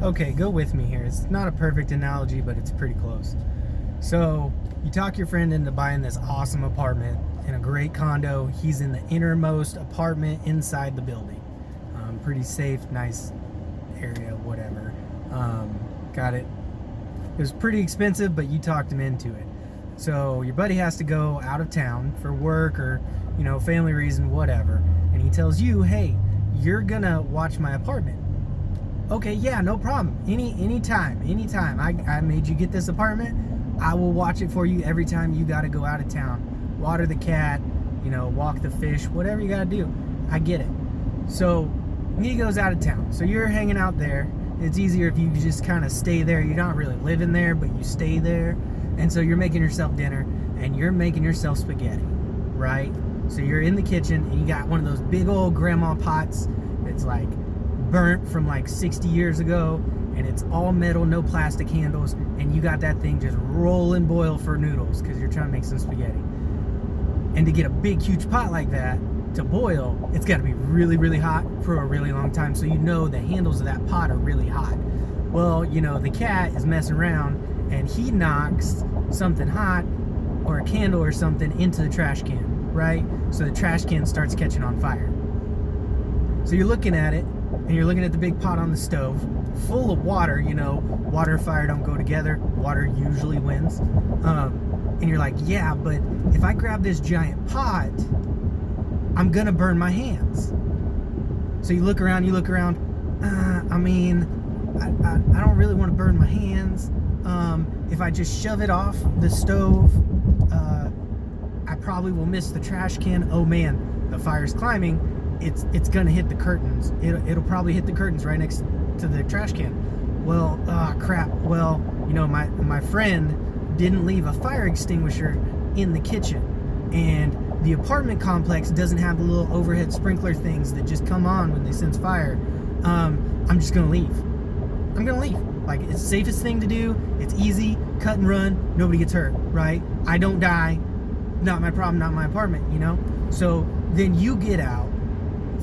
Okay, go with me here. It's not a perfect analogy, but it's pretty close. So, you talk your friend into buying this awesome apartment in a great condo. He's in the innermost apartment inside the building. Pretty safe, nice area, whatever. Got it. It was pretty expensive, but you talked him into it. So, your buddy has to go out of town for work or, family reason, whatever. And he tells you, hey, you're gonna watch my apartment. Okay, yeah, no problem. Anytime. I made you get this apartment. I will watch it for you every time you got to go out of town. Water the cat, walk the fish, whatever you got to do. I get it. So he goes out of town. So you're hanging out there. It's easier if you just kind of stay there. You're not really living there, but you stay there. And so you're making yourself dinner and you're making yourself spaghetti, right? So you're in the kitchen and you got one of those big old grandma pots that's like burnt from like 60 years ago, and it's all metal, no plastic handles, and you got that thing just rolling boil for noodles because you're trying to make some spaghetti. And to get a big huge pot like that to boil, it's got to be really, really hot for a really long time, so the handles of that pot are really hot. Well, the cat is messing around and he knocks something hot or a candle or something into the trash can, right? So the trash can starts catching on fire. So you're looking at it, and you're looking at the big pot on the stove, full of water. Water and fire don't go together. Water usually wins. And you're like, yeah, but if I grab this giant pot, I'm gonna burn my hands. So you look around. I don't really want to burn my hands. If I just shove it off the stove, I probably will miss the trash can. Oh man, the fire's climbing. It's gonna hit the curtains. It'll probably hit the curtains right next to the trash can. Well, crap. Well, my friend didn't leave a fire extinguisher in the kitchen, and the apartment complex doesn't have the little overhead sprinkler things that just come on when they sense fire. I'm just gonna leave. I'm gonna leave. Like, it's the safest thing to do. It's easy, cut and run. Nobody gets hurt, right? I don't die. Not my problem, not my apartment, So then you get out.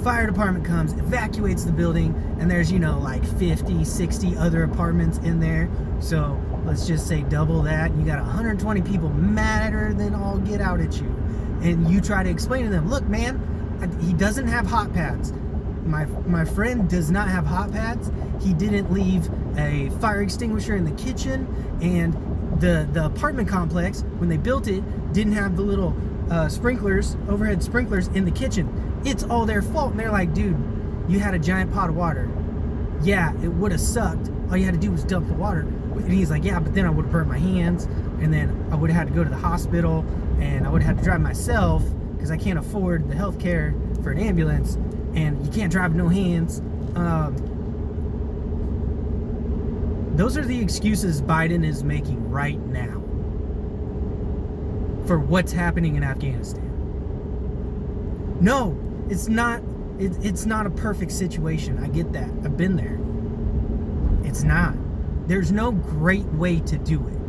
Fire department comes, evacuates the building, and there's, like 50, 60 other apartments in there. So let's just say double that. You got 120 people madder than all get out at you. And you try to explain to them, look, man, he doesn't have hot pads. My friend does not have hot pads. He didn't leave a fire extinguisher in the kitchen, and the apartment complex, when they built it, didn't have the little sprinklers, overhead sprinklers in the kitchen. It's all their fault. And they're like, dude, you had a giant pot of water. Yeah, it would have sucked. All you had to do was dump the water. And he's like, yeah, but then I would have burnt my hands, and then I would have had to go to the hospital, and I would have had to drive myself because I can't afford the health care for an ambulance, and you can't drive with no hands. Those are the excuses Biden is making right now for what's happening in Afghanistan. No, it's not. It's not a perfect situation. I get that. I've been there. It's not. There's no great way to do it.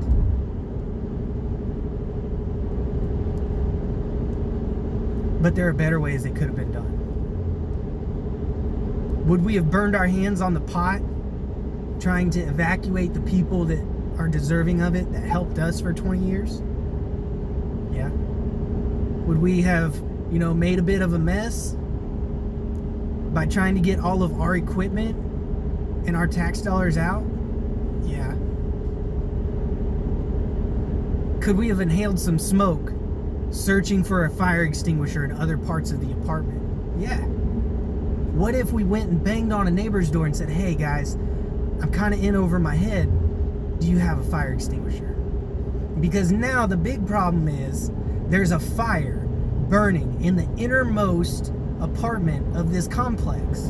But there are better ways that could have been done. Would we have burned our hands on the pot trying to evacuate the people that are deserving of it, that helped us for 20 years? Yeah. Would we have, made a bit of a mess by trying to get all of our equipment and our tax dollars out? Yeah. Could we have inhaled some smoke searching for a fire extinguisher in other parts of the apartment? Yeah. What if we went and banged on a neighbor's door and said, hey guys, I'm kind of in over my head. Do you have a fire extinguisher? Because now the big problem is there's a fire burning in the innermost apartment of this complex.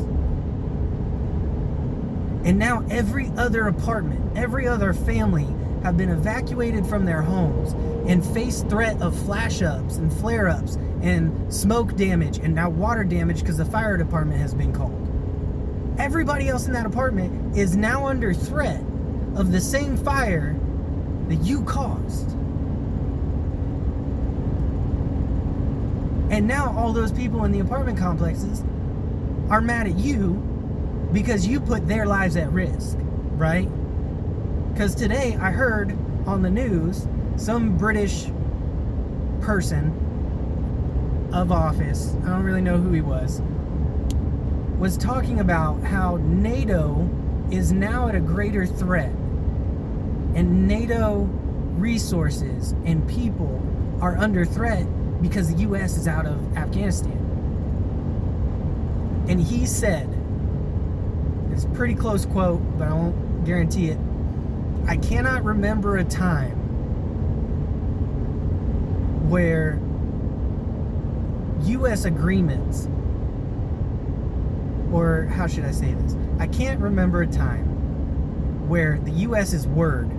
And now every other apartment, every other family have been evacuated from their homes and face threat of flash-ups and flare-ups and smoke damage and now water damage because the fire department has been called. Everybody else in that apartment is now under threat of the same fire that you caused. And now all those people in the apartment complexes are mad at you because you put their lives at risk. right? Because today I heard on the news some British person of office, I don't really know who he was talking about how NATO is now at a greater threat, and NATO resources and people are under threat because the US is out of Afghanistan. And he said, it's a pretty close quote, but I won't guarantee it, I cannot remember a time where US agreements, or how should I say this? I can't remember a time where the US's word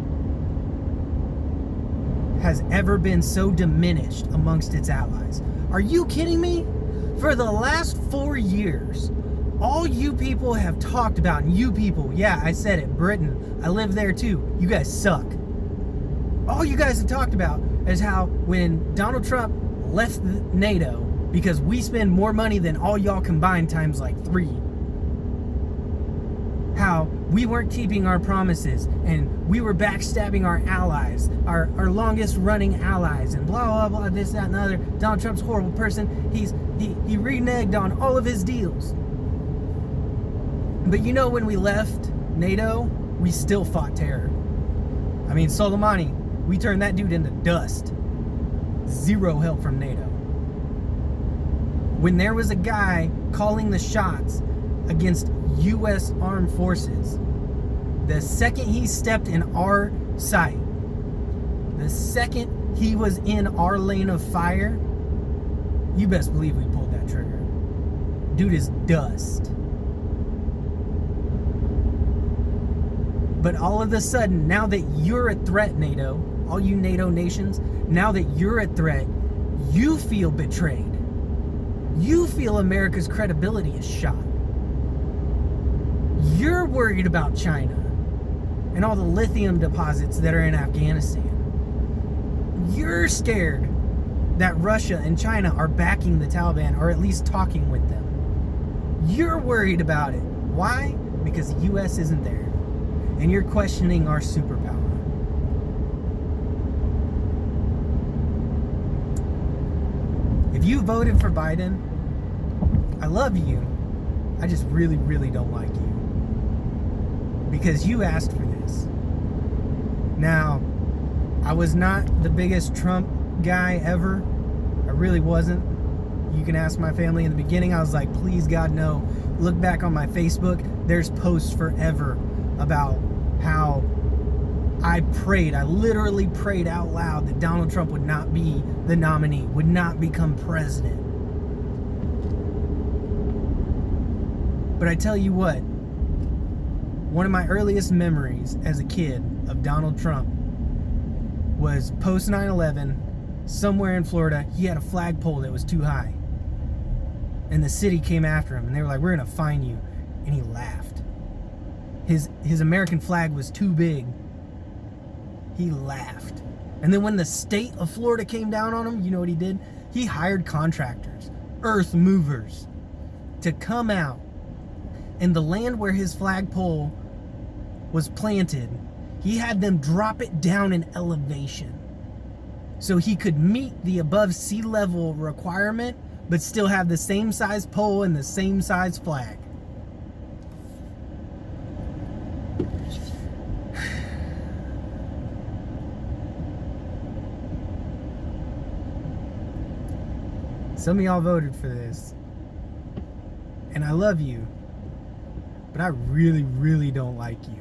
has ever been so diminished amongst its allies. Are you kidding me? For the last 4 years, all you people have talked about, and you people, yeah, I said it, Britain, I live there too, you guys suck. All you guys have talked about is how when Donald Trump left NATO, because we spend more money than all y'all combined times like 3, how we weren't keeping our promises and we were backstabbing our allies, our longest running allies, and blah blah blah, this, that, and the other. Donald Trump's a horrible person. He reneged on all of his deals. But you know, when we left NATO, we still fought terror. I mean, Soleimani, we turned that dude into dust. Zero help from NATO. When there was a guy calling the shots against U.S. armed forces, the second he stepped in our sight, the second he was in our lane of fire, you best believe we pulled that trigger. Dude is dust. But all of a sudden, now that you're a threat, NATO, all you NATO nations, now that you're a threat, you feel betrayed. You feel America's credibility is shot. You're worried about China and all the lithium deposits that are in Afghanistan. You're scared that Russia and China are backing the Taliban, or at least talking with them. You're worried about it. Why? Because the U.S. isn't there. And you're questioning our superpower. If you voted for Biden, I love you. I just really, really don't like you. Because you asked for this. Now, I was not the biggest Trump guy ever. I really wasn't. You can ask my family. In the beginning, I was like, please God, no. Look back on my Facebook. There's posts forever about how I literally prayed out loud that Donald Trump would not be the nominee, would not become president. But I tell you what, one of my earliest memories as a kid of Donald Trump was post 9/11, somewhere in Florida. He had a flagpole that was too high. And the city came after him and they were like, we're going to fine you. And he laughed. His American flag was too big. He laughed. And then when the state of Florida came down on him, you know what he did? He hired contractors, earth movers, to come out. And the land where his flagpole was planted, he had them drop it down in elevation so he could meet the above sea level requirement, but still have the same size pole and the same size flag. Some of y'all voted for this, and I love you, but I really, really don't like you.